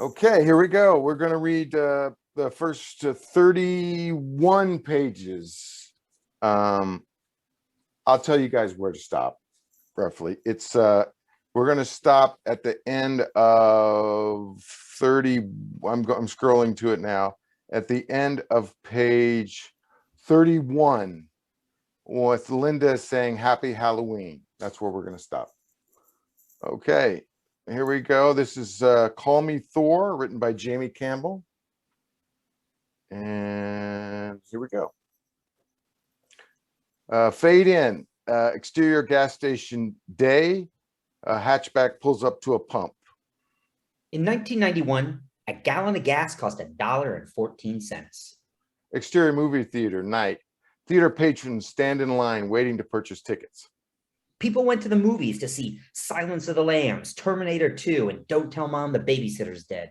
Okay, here we go. We're going to read the first 31 pages. I'll tell you guys where to stop, roughly. We're going to stop at the end of 30. I'm scrolling to it now. At the end of page 31, with Linda saying Happy Halloween. That's where we're going to stop. Okay. Here we go. This is Call Me Thor, written by Jamie Campbell. And here we go. Fade in. Exterior gas station day. A hatchback pulls up to a pump. In 1991, a gallon of gas cost $1.14. Exterior movie theater night. Theater patrons stand in line waiting to purchase tickets. People went to the movies to see Silence of the Lambs, Terminator 2, and Don't Tell Mom the Babysitter's Dead.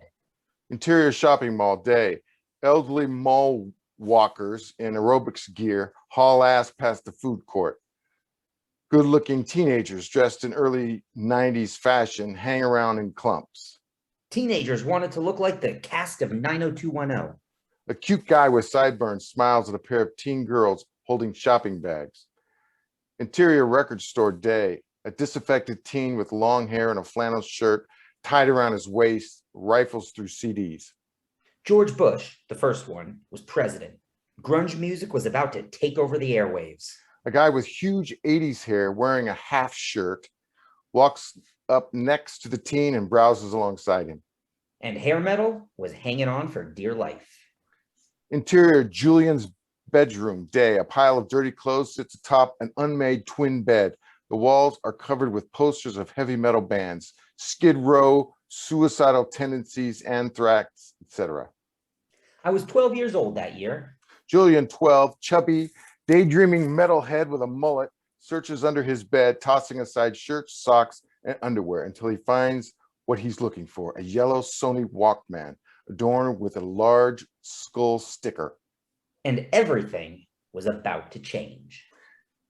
Interior shopping mall day. Elderly mall walkers in aerobics gear haul ass past the food court. Good-looking teenagers dressed in early 90s fashion hang around in clumps. Teenagers wanted to look like the cast of 90210. A cute guy with sideburns smiles at a pair of teen girls holding shopping bags. Interior record store day. A disaffected teen with long hair and a flannel shirt tied around his waist rifles through CDs. George Bush, the first one, was president. Grunge music was about to take over the airwaves. A guy with huge 80s hair wearing a half shirt walks up next to the teen and browses alongside him. And hair metal was hanging on for dear life. Interior Julian's bedroom day. A pile of dirty clothes sits atop an unmade twin bed. The walls are covered with posters of heavy metal bands, Skid Row, Suicidal Tendencies, Anthrax, etc. I was 12 years old that year. Julian, 12, chubby, daydreaming metalhead with a mullet, searches under his bed, tossing aside shirts, socks, and underwear until he finds what he's looking for, a yellow Sony Walkman adorned with a large skull sticker. And everything was about to change.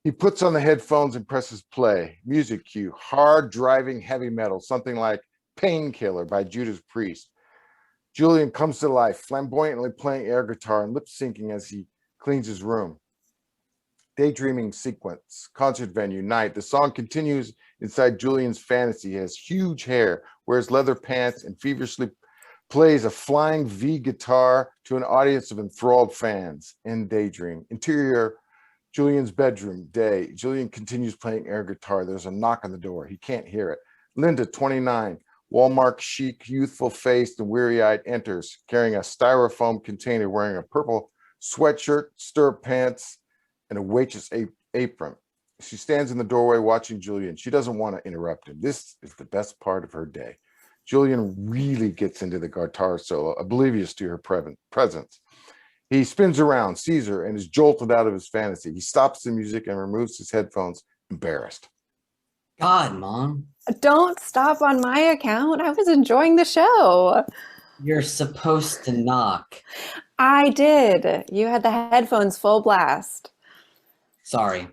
He puts on the headphones and presses play. Music cue, hard driving heavy metal, something like Painkiller by Judas Priest. Julian comes to life, flamboyantly playing air guitar and lip syncing as he cleans his room. Daydreaming sequence, concert venue, night. The song continues inside Julian's fantasy. He has huge hair, wears leather pants, and feverishly plays a flying V guitar to an audience of enthralled fans in Daydream. Interior, Julian's bedroom, day. Julian continues playing air guitar. There's a knock on the door. He can't hear it. Linda, 29, Walmart chic, youthful-faced and weary-eyed, enters, carrying a styrofoam container, wearing a purple sweatshirt, stirrup pants, and a waitress apron. She stands in the doorway watching Julian. She doesn't want to interrupt him. This is the best part of her day. Julian really gets into the guitar solo, oblivious to her presence. He spins around, sees her, and is jolted out of his fantasy. He stops the music and removes his headphones, embarrassed. God, Mom. Don't stop on my account. I was enjoying the show. You're supposed to knock. I did. You had the headphones full blast. Sorry.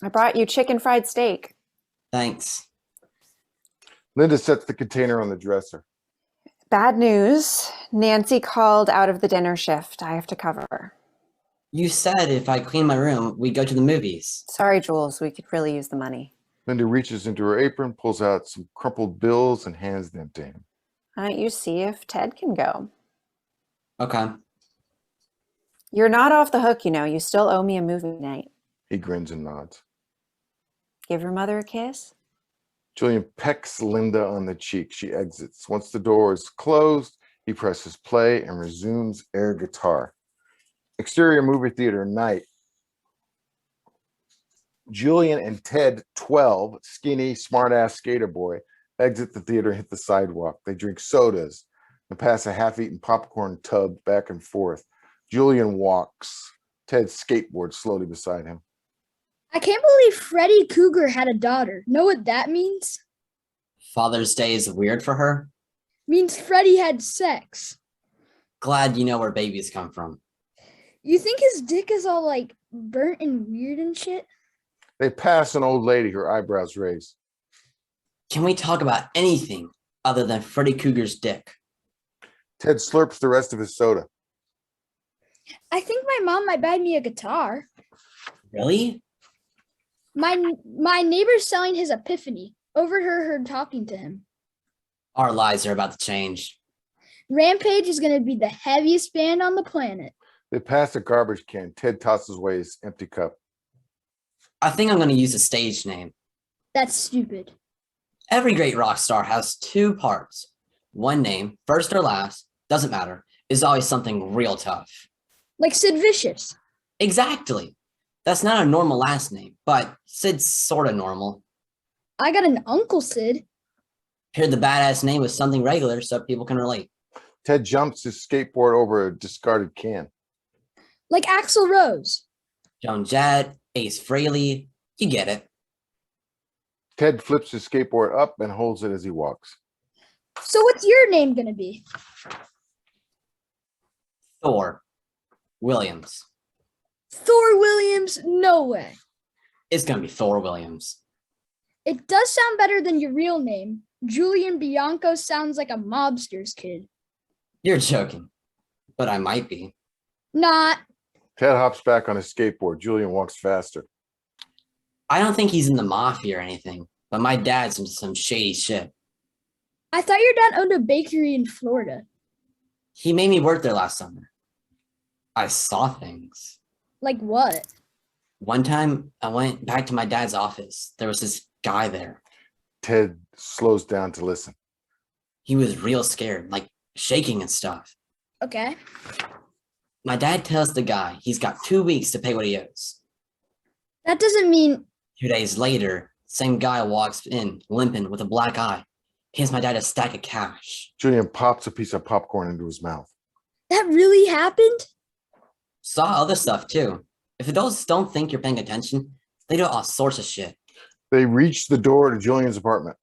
I brought you chicken fried steak. Thanks. Linda sets the container on the dresser. Bad news. Nancy called out of the dinner shift. I have to cover. You said if I clean my room, we'd go to the movies. Sorry, Jules. We could really use the money. Linda reaches into her apron, pulls out some crumpled bills, and hands them to him. Why don't you see if Ted can go? Okay. You're not off the hook, you know. You still owe me a movie night. He grins and nods. Give your mother a kiss? Julian pecks Linda on the cheek. She exits. Once the door is closed, he presses play and resumes air guitar. Exterior movie theater night. Julian and Ted, 12, skinny, smart-ass skater boy, exit the theater and hit the sidewalk. They drink sodas and pass a half-eaten popcorn tub back and forth. Julian walks. Ted skateboards slowly beside him. I can't believe Freddy Cougar had a daughter. Know what that means? Father's Day is weird for her? Means Freddy had sex. Glad you know where babies come from. You think his dick is all like burnt and weird and shit? They pass an old lady, her eyebrows raised. Can we talk about anything other than Freddy Cougar's dick? Ted slurps the rest of his soda. I think my mom might buy me a guitar. Really? My neighbor's selling his Epiphany. Overheard her talking to him. Our lives are about to change. Rampage is going to be the heaviest band on the planet. They pass a garbage can. Ted tosses away his empty cup. I think I'm going to use a stage name. That's stupid. Every great rock star has two parts. One name, first or last, doesn't matter, is always something real tough. Like Sid Vicious. Exactly. That's not a normal last name, but Sid's sort of normal. I got an Uncle Sid. Here, the badass name was something regular so people can relate. Ted jumps his skateboard over a discarded can. Like Axl Rose. Joan Jett, Ace Frehley, you get it. Ted flips his skateboard up and holds it as he walks. So what's your name going to be? Thor Williams. Thor Williams? No way. It's going to be Thor Williams. It does sound better than your real name. Julian Bianco sounds like a mobster's kid. You're joking, but I might be. Not. Ted hops back on his skateboard. Julian walks faster. I don't think he's in the mafia or anything, but my dad's into some shady shit. I thought your dad owned a bakery in Florida. He made me work there last summer. I saw things. Like what? One time I went back to my dad's office. There was this guy there. Ted slows down to listen. He was real scared, like shaking and stuff. Okay. My dad tells the guy he's got 2 weeks to pay what he owes. That doesn't mean 2 days later, same guy walks in, limping with a black eye. Hands my dad a stack of cash. Julian pops a piece of popcorn into his mouth. that really happened. Saw other stuff too. If adults don't think you're paying attention, they do all sorts of shit. They reach the door to Julian's apartment.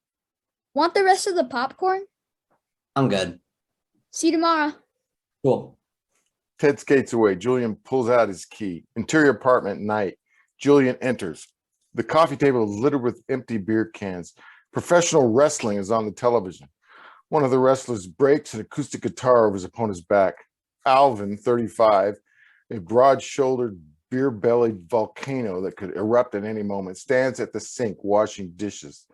Want the rest of the popcorn? I'm good. See you tomorrow. Cool. Ted skates away. Julian pulls out his key. Interior apartment, night. Julian enters. The coffee table is littered with empty beer cans. Professional wrestling is on the television. One of the wrestlers breaks an acoustic guitar over his opponent's back. Alvin, 35, a broad-shouldered, beer-bellied volcano that could erupt at any moment, stands at the sink washing dishes.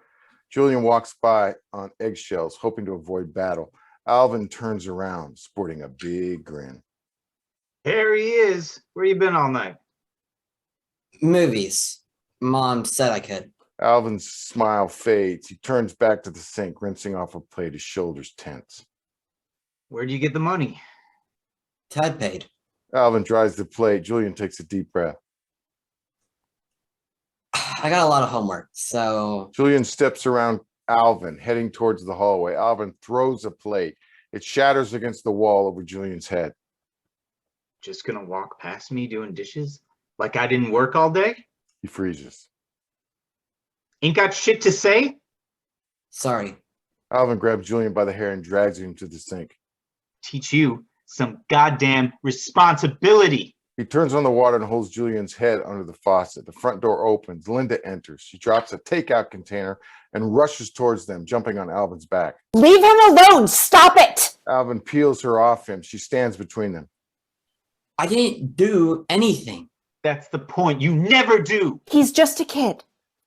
Julian walks by on eggshells, hoping to avoid battle. Alvin turns around, sporting a big grin. There he is. Where you been all night? Movies. Mom said I could. Alvin's smile fades. He turns back to the sink, rinsing off a plate, his shoulders tense. Where'd you get the money? Ted paid. Alvin dries the plate. Julian takes a deep breath. I got a lot of homework, so Julian steps around Alvin, heading towards the hallway. Alvin throws a plate. It shatters against the wall over Julian's head. Just gonna walk past me doing dishes? Like I didn't work all day? He freezes. Ain't got shit to say? sorry. Alvin grabs Julian by the hair and drags him to the sink. Teach you some goddamn responsibility. He turns on the water and holds Julian's head under the faucet. The front door opens. Linda enters. She drops a takeout container and rushes towards them, jumping on Alvin's back. Leave him alone. Stop it. Alvin peels her off him. She stands between them. I didn't do anything. That's the point. You never do. He's just a kid.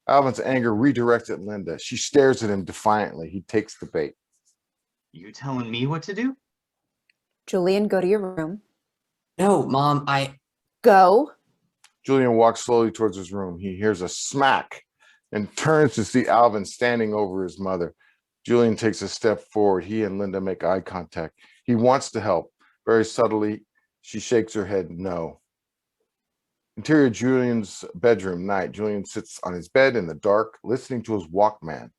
Alvin's anger redirects at Linda. She stares at him defiantly. He takes the bait. You telling me what to do? Julian, go to your room. No, Mom, Go. Julian walks slowly towards his room. He hears a smack and turns to see Alvin standing over his mother. Julian takes a step forward. He and Linda make eye contact. He wants to help. Very subtly, she shakes her head no. Interior Julian's bedroom, night. Julian sits on his bed in the dark, listening to his Walkman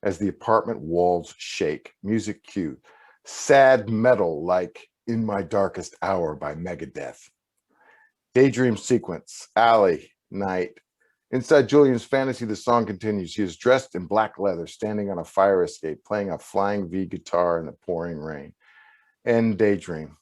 as the apartment walls shake. Music cued. Sad metal like In My Darkest Hour by Megadeth. Daydream sequence. Alley, night. Inside Julian's fantasy, the song continues. He is dressed in black leather, standing on a fire escape, playing a flying V guitar in the pouring rain. End daydream.